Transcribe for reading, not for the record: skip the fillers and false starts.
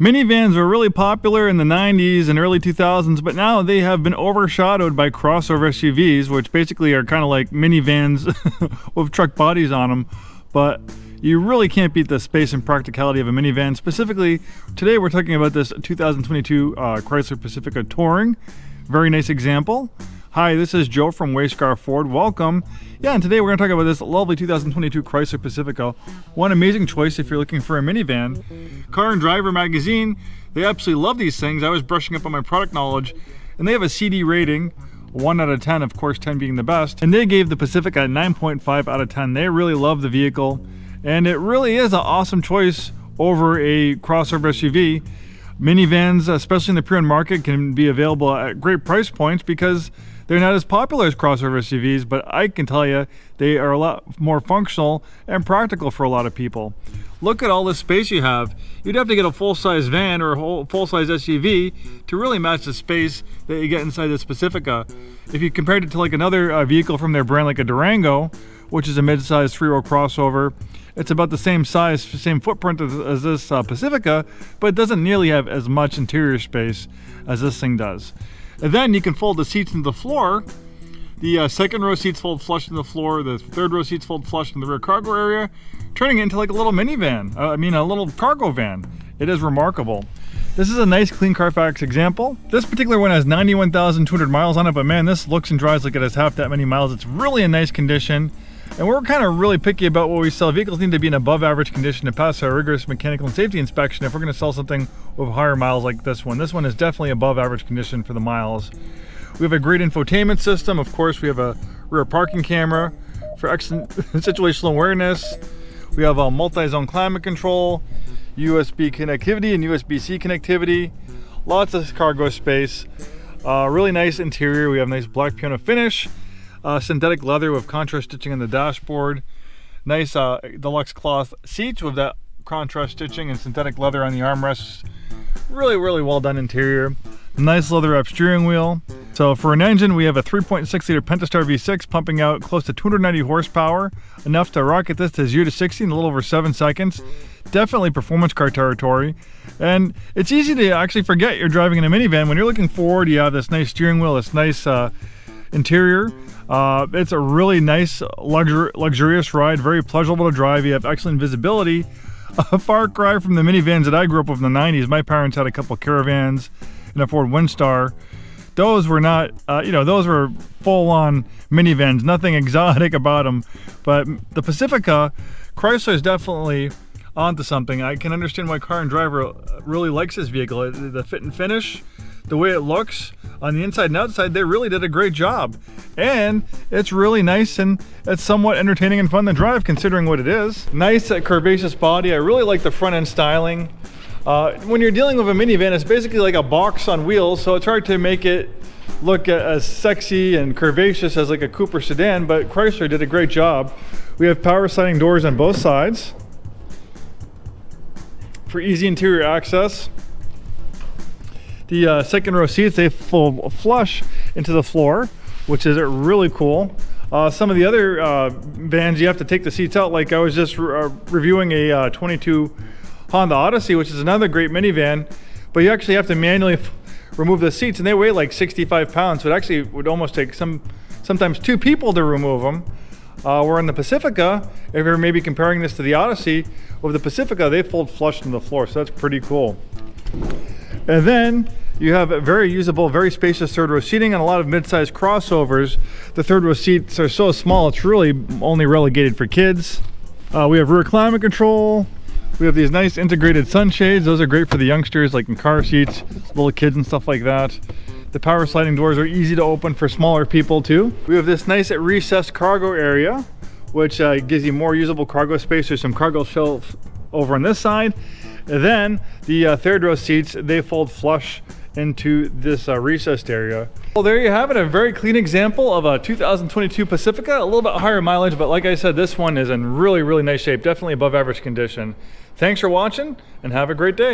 Minivans were really popular in the 90s and early 2000s, but now they have been overshadowed by crossover SUVs, which basically are kind of like minivans with truck bodies on them. But you really can't beat the space and practicality of a minivan. Specifically, today we're talking about this 2022 Chrysler Pacifica Touring. Very nice example. Hi, this is Joe from Way Scarff Way. Welcome. Yeah, and today we're going to talk about this lovely 2022 Chrysler Pacifica. One amazing choice if you're looking for a minivan. Car and Driver magazine, they absolutely love these things. I was brushing up on my product knowledge, and they have a CD rating, 1 out of 10, of course 10 being the best. And they gave the Pacifica a 9.5 out of 10. They really love the vehicle, and it really is an awesome choice over a crossover SUV. Minivans, especially in the pre-owned market, can be available at great price points because they're not as popular as crossover SUVs, but I can tell you they are a lot more functional and practical for a lot of people. Look at all this space you have. You'd have to get a full-size van or a full-size SUV to really match the space that you get inside this Pacifica. If you compared it to like another vehicle from their brand, like a Durango, which is a mid-size three-row crossover, it's about the same size, same footprint as this Pacifica, but it doesn't nearly have as much interior space as this thing does. And then you can fold the seats into the floor. The second row seats fold flush into the floor. The third row seats fold flush in the rear cargo area, turning it into like a little minivan. A little cargo van. It is remarkable. This is a nice clean Carfax example. This particular one has 91,200 miles on it, but man, this looks and drives like it has half that many miles. It's really in nice condition. And we're kind of really picky about what we sell. Vehicles need to be in above average condition to pass our rigorous mechanical and safety inspection if we're going to sell something with higher miles like this one. This one is definitely above average condition for the miles. We have a great infotainment system. Of course, we have a rear parking camera for excellent situational awareness. We have a multi-zone climate control, USB connectivity and USB-C connectivity. Lots of cargo space. Really nice interior. We have nice black piano finish. Synthetic leather with contrast stitching on the dashboard. Nice deluxe cloth seats with that contrast stitching and synthetic leather on the armrests. Really well done interior. Nice leather wrap steering wheel. So for an engine, we have a 3.6 liter Pentastar V6 pumping out close to 290 horsepower, enough to rocket this to 0 to 60 in a little over 7 seconds. Definitely performance car territory. And it's easy to actually forget you're driving in a minivan. When you're looking forward, you have this nice steering wheel, this nice interior. It's a really nice luxurious ride, very pleasurable to drive. You have excellent visibility. A far cry from the minivans that I grew up with in the 90s. My parents had a couple Caravans and a Ford Windstar. Those were not, those were full-on minivans, nothing exotic about them. But the Pacifica, Chrysler is definitely onto something. I can understand why Car and Driver really likes this vehicle. The fit and finish, the way it looks on the inside and outside, they really did a great job. And it's really nice and it's somewhat entertaining and fun to drive considering what it is. Nice curvaceous body. I really like the front end styling. When you're dealing with a minivan, it's basically like a box on wheels, so it's hard to make it look as sexy and curvaceous as like a Cooper sedan, but Chrysler did a great job. We have power sliding doors on both sides for easy interior access. The second row seats, they fold flush into the floor, which is really cool. Some of the other vans, you have to take the seats out. Like I was just reviewing a 22 Honda Odyssey, which is another great minivan, but you actually have to manually remove the seats, and they weigh like 65 pounds, so it actually would almost take sometimes 2 people to remove them. Where on the Pacifica, if you're maybe comparing this to the Odyssey, with the Pacifica, they fold flush into the floor, so that's pretty cool. And then you have a very usable, very spacious third row seating. On a lot of mid-sized crossovers, the third row seats are so small, it's really only relegated for kids. We have rear climate control. We have these nice integrated sunshades. Those are great for the youngsters, like in car seats, little kids and stuff like that. The power sliding doors are easy to open for smaller people too. We have this nice recessed cargo area, which gives you more usable cargo space. There's some cargo shelf over on this side. And then the third row seats, they fold flush into this recessed area. Well, there you have it, a very clean example of a 2022 Pacifica, a little bit higher mileage, but like I said, this one is in really nice shape, definitely above average condition. Thanks for watching and have a great day.